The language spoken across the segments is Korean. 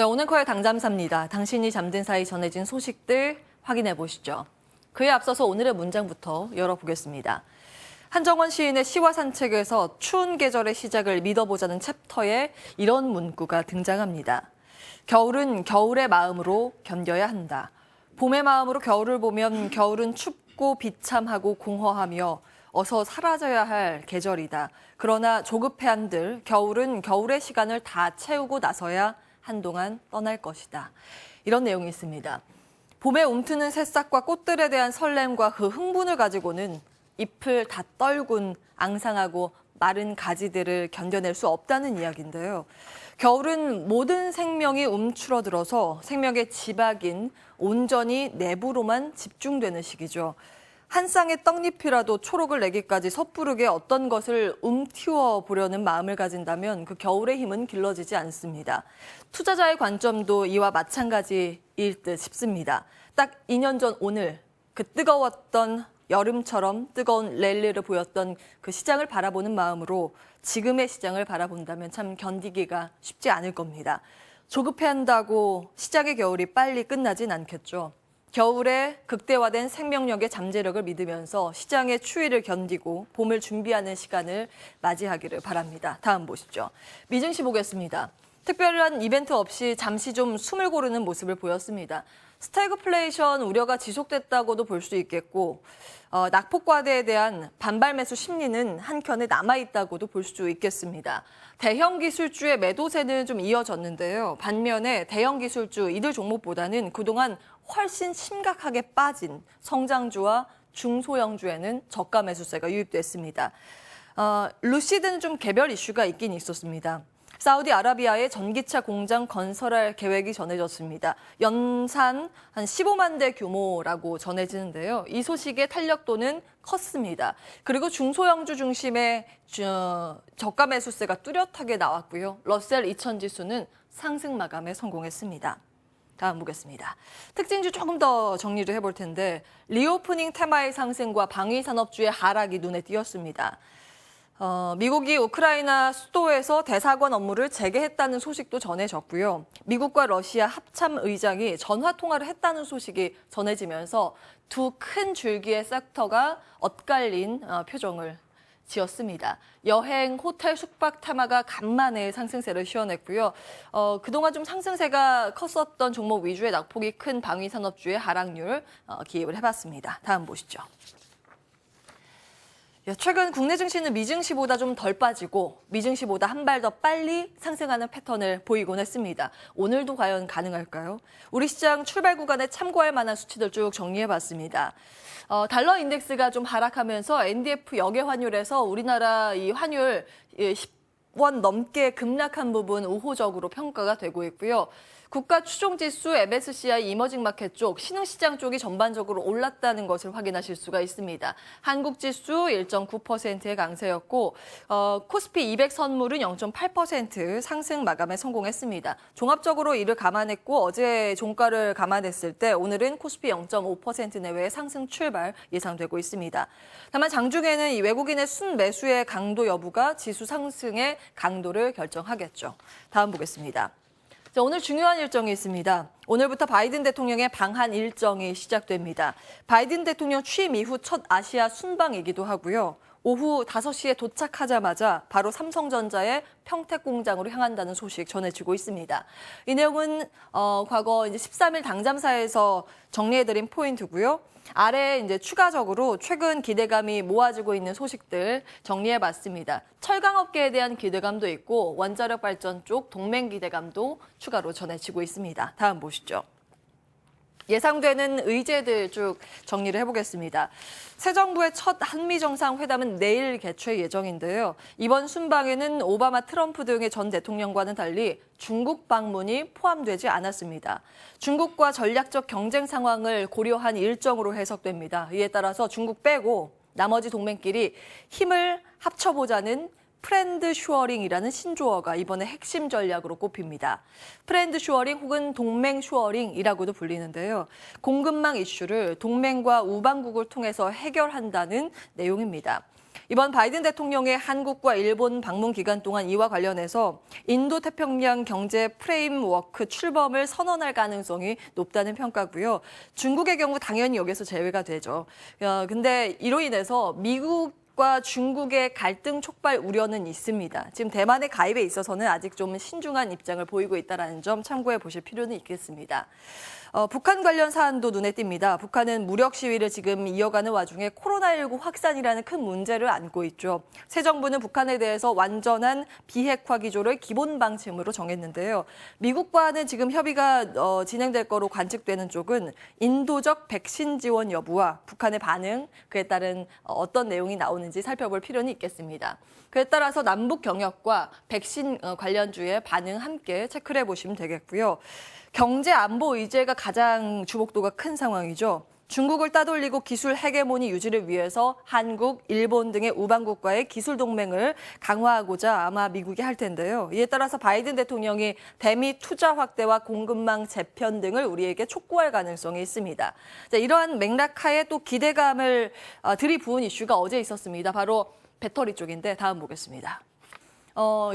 네, 오늘코의 당잠사입니다. 당신이 잠든 사이 전해진 소식들 확인해 보시죠. 그에 앞서서 오늘의 문장부터 열어보겠습니다. 한정원 시인의 시와 산책에서 추운 계절의 시작을 믿어보자는 챕터에 이런 문구가 등장합니다. 겨울은 겨울의 마음으로 견뎌야 한다. 봄의 마음으로 겨울을 보면 겨울은 춥고 비참하고 공허하며 어서 사라져야 할 계절이다. 그러나 조급해 한들 겨울은 겨울의 시간을 다 채우고 나서야 한동안 떠날 것이다. 이런 내용이 있습니다. 봄에 움트는 새싹과 꽃들에 대한 설렘과 그 흥분을 가지고는 잎을 다 떨군 앙상하고 마른 가지들을 견뎌낼 수 없다는 이야기인데요. 겨울은 모든 생명이 움츠러들어서 생명의 지박인 온전히 내부로만 집중되는 시기죠. 한 쌍의 떡잎이라도 초록을 내기까지 섣부르게 어떤 것을 움틔워 보려는 마음을 가진다면 그 겨울의 힘은 길러지지 않습니다. 투자자의 관점도 이와 마찬가지일 듯 싶습니다. 딱 2년 전 오늘 그 뜨거웠던 여름처럼 뜨거운 랠리를 보였던 그 시장을 바라보는 마음으로 지금의 시장을 바라본다면 참 견디기가 쉽지 않을 겁니다. 조급해한다고 시장의 겨울이 빨리 끝나진 않겠죠. 겨울에 극대화된 생명력의 잠재력을 믿으면서 시장의 추위를 견디고 봄을 준비하는 시간을 맞이하기를 바랍니다. 다음 보시죠. 미증시 보겠습니다. 특별한 이벤트 없이 잠시 좀 숨을 고르는 모습을 보였습니다. 스태그플레이션 우려가 지속됐다고도 볼 수 있겠고 낙폭과대에 대한 반발 매수 심리는 한켠에 남아있다고도 볼 수 있겠습니다. 대형 기술주의 매도세는 좀 이어졌는데요. 반면에 대형 기술주 이들 종목보다는 그동안 훨씬 심각하게 빠진 성장주와 중소형주에는 저가 매수세가 유입됐습니다. 루시드는 좀 개별 이슈가 있긴 있었습니다. 사우디아라비아의 전기차 공장 건설할 계획이 전해졌습니다. 연산 한 15만 대 규모라고 전해지는데요. 이 소식의 탄력도는 컸습니다. 그리고 중소형주 중심의 저가 매수세가 뚜렷하게 나왔고요. 러셀 2000 지수는 상승 마감에 성공했습니다. 다음 보겠습니다. 특징주 조금 더 정리를 해볼 텐데 리오프닝 테마의 상승과 방위산업주의 하락이 눈에 띄었습니다. 미국이 우크라이나 수도에서 대사관 업무를 재개했다는 소식도 전해졌고요. 미국과 러시아 합참 의장이 전화 통화를 했다는 소식이 전해지면서 두 큰 줄기의 섹터가 엇갈린 표정을 지었습니다. 여행, 호텔, 숙박 테마가 간만에 상승세를 시원했고요. 그동안 좀 상승세가 컸었던 종목 위주의 낙폭이 큰 방위산업주의 하락률 기입을 해봤습니다. 다음 보시죠. 최근 국내 증시는 미증시보다 좀 덜 빠지고 미증시보다 한 발 더 빨리 상승하는 패턴을 보이곤 했습니다. 오늘도 과연 가능할까요? 우리 시장 출발 구간에 참고할 만한 수치들 쭉 정리해봤습니다. 달러 인덱스가 좀 하락하면서 NDF 역외 환율에서 우리나라 이 환율 10원 넘게 급락한 부분 우호적으로 평가가 되고 있고요. 국가 추종지수 MSCI 이머징 마켓 쪽, 신흥시장 쪽이 전반적으로 올랐다는 것을 확인하실 수가 있습니다. 한국지수 1.9%의 강세였고 코스피 200 선물은 0.8% 상승 마감에 성공했습니다. 종합적으로 이를 감안했고 어제 종가를 감안했을 때 오늘은 코스피 0.5% 내외의 상승 출발 예상되고 있습니다. 다만 장중에는 이 외국인의 순매수의 강도 여부가 지수 상승의 강도를 결정하겠죠. 다음 보겠습니다. 자, 오늘 중요한 일정이 있습니다. 오늘부터 바이든 대통령의 방한 일정이 시작됩니다. 바이든 대통령 취임 이후 첫 아시아 순방이기도 하고요. 오후 5시에 도착하자마자 바로 삼성전자의 평택 공장으로 향한다는 소식 전해지고 있습니다. 이 내용은 과거 이제 13일 당잠사에서 정리해드린 포인트고요. 아래 이제 추가적으로 최근 기대감이 모아지고 있는 소식들 정리해봤습니다. 철강업계에 대한 기대감도 있고 원자력 발전 쪽 동맹 기대감도 추가로 전해지고 있습니다. 다음 보시죠. 예상되는 의제들 쭉 정리를 해보겠습니다. 새 정부의 첫 한미 정상회담은 내일 개최 예정인데요. 이번 순방에는 오바마, 트럼프 등의 전 대통령과는 달리 중국 방문이 포함되지 않았습니다. 중국과 전략적 경쟁 상황을 고려한 일정으로 해석됩니다. 이에 따라서 중국 빼고 나머지 동맹끼리 힘을 합쳐보자는 프렌드 슈어링이라는 신조어가 이번에 핵심 전략으로 꼽힙니다. 프렌드 슈어링 혹은 동맹 슈어링이라고도 불리는데요. 공급망 이슈를 동맹과 우방국을 통해서 해결한다는 내용입니다. 이번 바이든 대통령의 한국과 일본 방문 기간 동안 이와 관련해서 인도태평양 경제 프레임워크 출범을 선언할 가능성이 높다는 평가고요. 중국의 경우 당연히 여기서 제외가 되죠. 근데 이로 인해서 미국과 중국의 갈등 촉발 우려는 있습니다. 지금 대만의 가입에 있어서는 아직 좀 신중한 입장을 보이고 있다는 점 참고해 보실 필요는 있겠습니다. 북한 관련 사안도 눈에 띕니다. 북한은 무력 시위를 지금 이어가는 와중에 코로나19 확산이라는 큰 문제를 안고 있죠. 새 정부는 북한에 대해서 완전한 비핵화 기조를 기본 방침으로 정했는데요. 미국과는 지금 협의가 진행될 거로 관측되는 쪽은 인도적 백신 지원 여부와 북한의 반응, 그에 따른 어떤 내용이 나오는지 살펴볼 필요는 있겠습니다. 그에 따라서 남북 경협과 백신 관련주의 반응 함께 체크를 해보시면 되겠고요. 경제 안보 의제가 가장 주목도가 큰 상황이죠. 중국을 따돌리고 기술 헤게모니 유지를 위해서 한국, 일본 등의 우방국과의 기술 동맹을 강화하고자 아마 미국이 할 텐데요. 이에 따라서 바이든 대통령이 대미 투자 확대와 공급망 재편 등을 우리에게 촉구할 가능성이 있습니다. 자, 이러한 맥락 하에 또 기대감을 들이부은 이슈가 어제 있었습니다. 바로 배터리 쪽인데 다음 보겠습니다.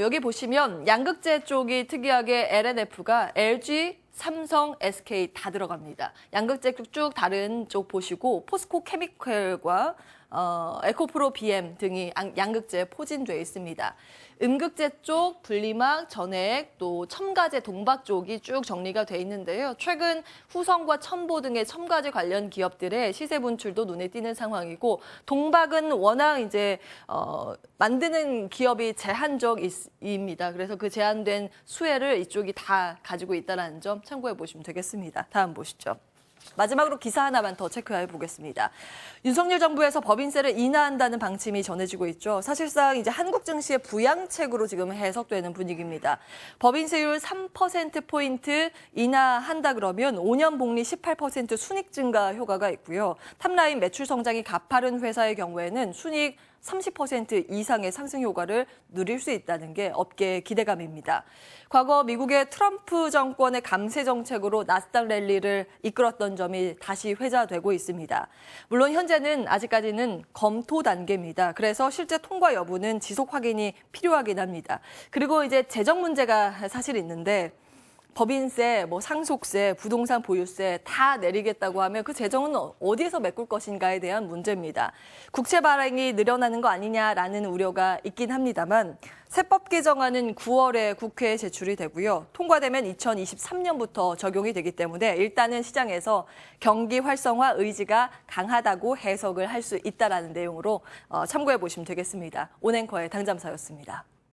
여기 보시면 양극재 쪽이 특이하게 LNF가 LG, 삼성, SK 다 들어갑니다. 양극재 쭉 다른 쪽 보시고 포스코 케미컬과 에코프로 BM 등이 양극재에 포진돼 있습니다. 음극재 쪽, 분리막, 전해액, 또 첨가제, 동박 쪽이 쭉 정리가 돼 있는데요. 최근 후성과 첨보 등의 첨가제 관련 기업들의 시세 분출도 눈에 띄는 상황이고, 동박은 워낙 이제 만드는 기업이 제한적입니다. 그래서 그 제한된 수혜를 이쪽이 다 가지고 있다는 점 참고해 보시면 되겠습니다. 다음 보시죠. 마지막으로 기사 하나만 더 체크해 보겠습니다. 윤석열 정부에서 법인세를 인하한다는 방침이 전해지고 있죠. 사실상 이제 한국 증시의 부양책으로 지금 해석되는 분위기입니다. 법인세율 3%포인트 인하한다 그러면 5년 복리 18% 순익 증가 효과가 있고요. 탑라인 매출 성장이 가파른 회사의 경우에는 순익 30% 이상의 상승 효과를 누릴 수 있다는 게 업계의 기대감입니다. 과거 미국의 트럼프 정권의 감세 정책으로 나스닥 랠리를 이끌었던 점이 다시 회자되고 있습니다. 물론 현재는 아직까지는 검토 단계입니다. 그래서 실제 통과 여부는 지속 확인이 필요하긴 합니다. 그리고 이제 재정 문제가 사실 있는데 법인세, 상속세, 부동산 보유세 다 내리겠다고 하면 그 재정은 어디에서 메꿀 것인가에 대한 문제입니다. 국채 발행이 늘어나는 거 아니냐라는 우려가 있긴 합니다만 세법 개정안은 9월에 국회에 제출이 되고요. 통과되면 2023년부터 적용이 되기 때문에 일단은 시장에서 경기 활성화 의지가 강하다고 해석을 할 수 있다는 내용으로 참고해 보시면 되겠습니다. 온앵커의 당잠사였습니다.